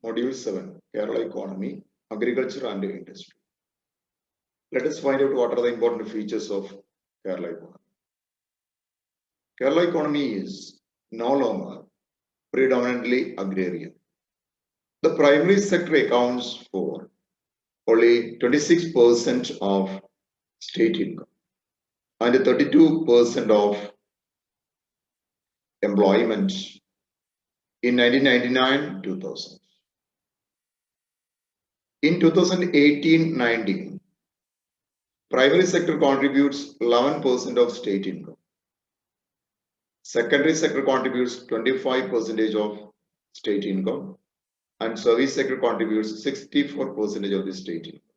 Module 7, Kerala Economy, Agriculture and Industry. Let us find out what are the important features of Kerala economy. Kerala economy is no longer predominantly agrarian. The primary sector accounts for only 26% of state income and 32% of employment in 1999-2000. In 2018-19, primary sector contributes 11% of state income. Secondary sector contributes 25% of state income, and service sector contributes 64% of the state income.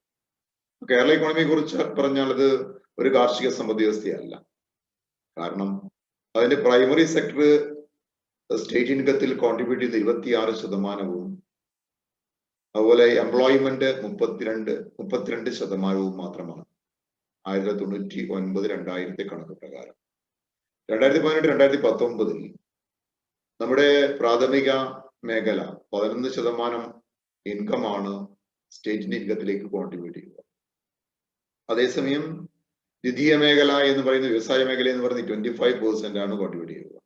Kerala ഇക്കോണമിയെ കുറിച്ച് പറഞ്ഞാൽ അത് ഒരു കാർഷിക സമ്പദ് വ്യവസ്ഥയല്ല. കാരണം അതിന്റെ primary sector state ഇൻകത്തിൽ contribute ചെയ്ത് 26%, അതുപോലെ എംപ്ലോയ്മെന്റ് 32% മാത്രമാണ് 1999-2000 കണക്ക് പ്രകാരം. 2018-2019 നമ്മുടെ പ്രാഥമിക മേഖല 11% ഇൻകമാണ് സ്റ്റേറ്റിന്റെ ഇൻകത്തിലേക്ക് കോൺട്രിബ്യൂട്ട് ചെയ്യുക. അതേസമയം ദ്വിതീയ മേഖല എന്ന് പറയുന്ന വ്യവസായ മേഖല എന്ന് പറയുന്നത് 25% ആണ് കോൺട്രിബ്യൂട്ട് ചെയ്യുക.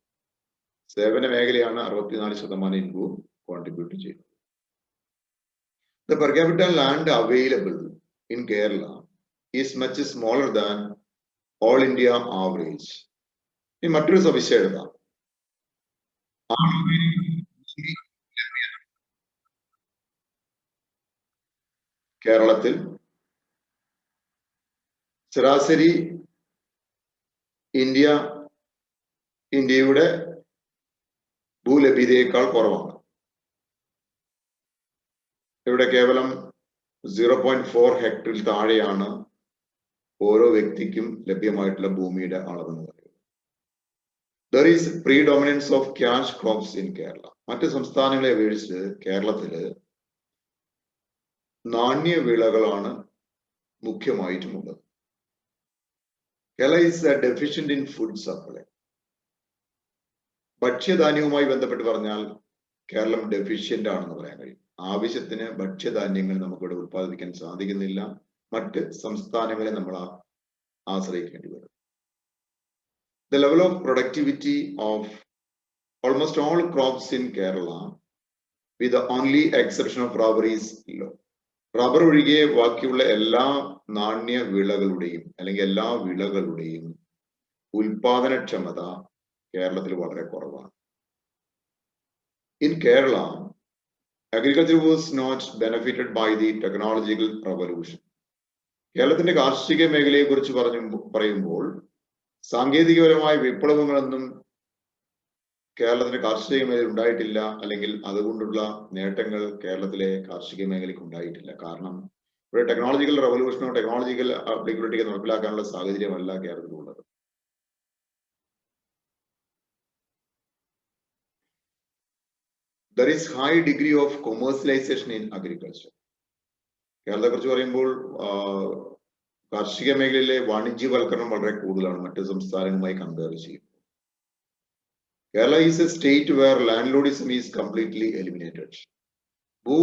സേവന മേഖലയാണ് 64% ഇൻകവും കോൺട്രിബ്യൂട്ട് ചെയ്യുന്നത്. The per capita land available in Kerala is much smaller than all India average. ഈ മറ്റൊരു സവിശേഷത കേരളത്തിൽ ശരാശരി ഇന്ത്യയുടെ ഭൂലഭ്യതയേക്കാൾ കുറവാണ്. ഇവിടെ കേവലം 0.4 ഹെക്ടറിൽ താഴെയാണ് ഓരോ വ്യക്തിക്കും ലഭ്യമായിട്ടുള്ള ഭൂമിയുടെ അളവെന്ന് പറയുന്നത്. There is predominance of cash crops in Kerala. മറ്റ് സംസ്ഥാനങ്ങളെ അപേക്ഷിച്ച് കേരളത്തില് നാണ്യവിളകളാണ് മുഖ്യമായിട്ടുമുള്ളത്. Kerala is deficient in food supply. ഭക്ഷ്യധാന്യവുമായി ബന്ധപ്പെട്ട് പറഞ്ഞാൽ കേരളം ഡെഫിഷ്യന്റ് ആണെന്ന് പറയാൻ കഴിയും. ആവശ്യത്തിന് ഭക്ഷ്യധാന്യങ്ങൾ നമുക്കിവിടെ ഉത്പാദിപ്പിക്കാൻ സാധിക്കുന്നില്ല. മറ്റ് സംസ്ഥാനങ്ങളെ നമ്മൾ ആശ്രയിക്കേണ്ടി വരും. The level of productivity of almost all crops in Kerala, with the only exception of rubber, is low. Rubber ഒഴികെ ബാക്കിയുള്ള എല്ലാ നാണ്യ വിളകളുടെയും അല്ലെങ്കിൽ എല്ലാ വിളകളുടെയും ഉൽപാദനക്ഷമത കേരളത്തിൽ വളരെ കുറവാണ്. In Kerala, agriculture was not benefited by the technological revolution. കേരളത്തിന്റെ കാർഷിക മേഖലയെ കുറിച്ച് പറയുമ്പോൾ സാങ്കേതികപരമായ വിപ്ലവങ്ങളൊന്നും കേരളത്തിന്റെ കാർഷിക മേഖലയിൽ ഉണ്ടായിട്ടില്ല, അല്ലെങ്കിൽ അതുകൊണ്ടുള്ള നേട്ടങ്ങൾ കേരളത്തിലെ കാർഷിക മേഖലയ്ക്ക് ഉണ്ടായിട്ടില്ല. കാരണം ഇവിടെ ടെക്നോളജിക്കൽ റെവല്യൂഷനോ ടെക്നോളജിക്കൽ ആപ്ലിക്കബിലിറ്റിയോ നടപ്പിലാക്കാനുള്ള സാഹചര്യമല്ല കേരളത്തിലുള്ളത്. There is high degree of commercialization in agriculture. കേരളത്തെ കുറിച്ച് പറയുമ്പോൾ കാർഷിക മേഖലയിലെ വാണിജ്യവൽക്കരണം വളരെ കൂടുതലാണ് മറ്റ് സംസ്ഥാനങ്ങളുമായി കമ്പയർ ചെയ്യുമ്പോൾ. Kerala is a state where landlordism is completely eliminated. ഭൂ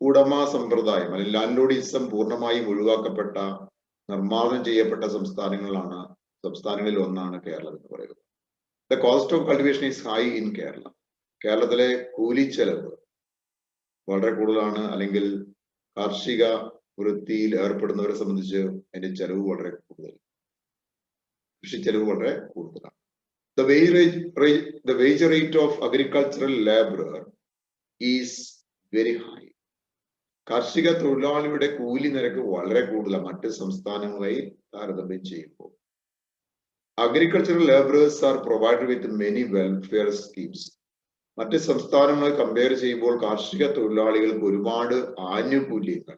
ഉടമ സമ്പ്രദായം അല്ലെങ്കിൽ ലാൻഡ്ലോഡിസം പൂർണ്ണമായും ഒഴിവാക്കപ്പെട്ട, നിർമ്മാർജ്ജനം ചെയ്യപ്പെട്ട സംസ്ഥാനങ്ങളിൽ ഒന്നാണ് കേരളം എന്ന് പറയുന്നത്. The cost of cultivation is high in Kerala. കേരളത്തിലെ കൂലിച്ചെലവ് വളരെ കൂടുതലാണ്, അല്ലെങ്കിൽ കാർഷിക വൃത്തിയിൽ ഏർപ്പെടുന്നവരെ സംബന്ധിച്ച് അതിന്റെ ചെലവ് വളരെ കൂടുതൽ, കൃഷി ചെലവ് വളരെ കൂടുതലാണ്. The wage rate of agricultural laborer is very high. കാർഷിക തൊഴിലാളിയുടെ കൂലി നിരക്ക് വളരെ കൂടുതലാണ് മറ്റ് സംസ്ഥാനങ്ങളുമായി താരതമ്യം ചെയ്യുമ്പോൾ. Agricultural laborers are provided with many welfare schemes. മറ്റ് സംസ്ഥാനങ്ങളെ കമ്പയർ ചെയ്യുമ്പോൾ കാർഷിക തൊഴിലാളികൾക്ക് ഒരുപാട് ആനുകൂല്യങ്ങൾ,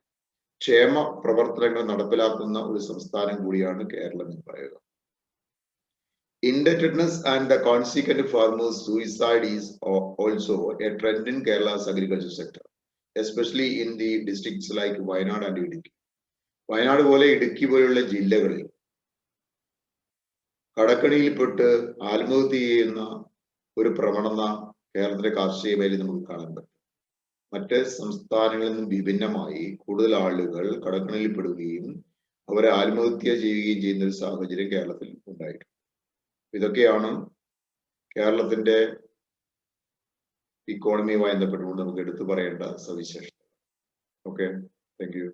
ക്ഷേമ പ്രവർത്തനങ്ങൾ നടപ്പിലാക്കുന്ന ഒരു സംസ്ഥാനം കൂടിയാണ് കേരളം എന്ന് പറയുക. Indebtedness and the consequent farmers' suicide is also a trend in Kerala's agriculture sector, especially in the districts like Wayanad and Idukki. Wayanad പോലെ ഇടുക്കി പോലെയുള്ള ജില്ലകളിൽ കടക്കണിയിൽപ്പെട്ട് ആത്മഹത്യ ചെയ്യുന്ന ഒരു പ്രവണത കേരളത്തിലെ കാർഷിക മേഖലയിൽ നമുക്ക് കാണാൻ പറ്റും. മറ്റ് സംസ്ഥാനങ്ങളിൽ നിന്നും വിഭിന്നമായി കൂടുതൽ ആളുകൾ കടക്കണിയിൽ പെടുകയും അവരെ ആത്മഹത്യ ചെയ്യുകയും ചെയ്യുന്ന ഒരു സാഹചര്യം കേരളത്തിൽ ഉണ്ടായിട്ടുണ്ട്. ഇതൊക്കെയാണ് കേരളത്തിന്റെ ഇക്കോണമിയുമായി ബന്ധപ്പെട്ടുകൊണ്ട് നമുക്ക് എടുത്തു പറയേണ്ട സവിശേഷത. Okay, thank you.